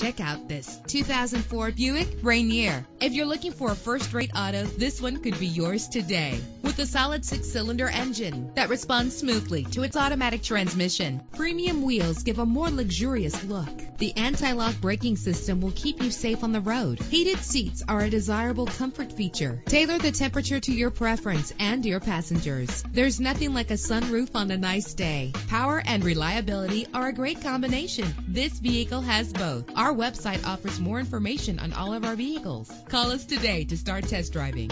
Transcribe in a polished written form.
Check out this 2004 Buick Rainier. If you're looking for a first-rate auto, this one could be yours today. With a solid 6-cylinder engine that responds smoothly to its automatic transmission, premium wheels give a more luxurious look. The anti-lock braking system will keep you safe on the road. Heated seats are a desirable comfort feature. Tailor the temperature to your preference and your passengers. There's nothing like a sunroof on a nice day. Power and reliability are a great combination. This vehicle has both. Our website offers more information on all of our vehicles. Call us today to start test driving.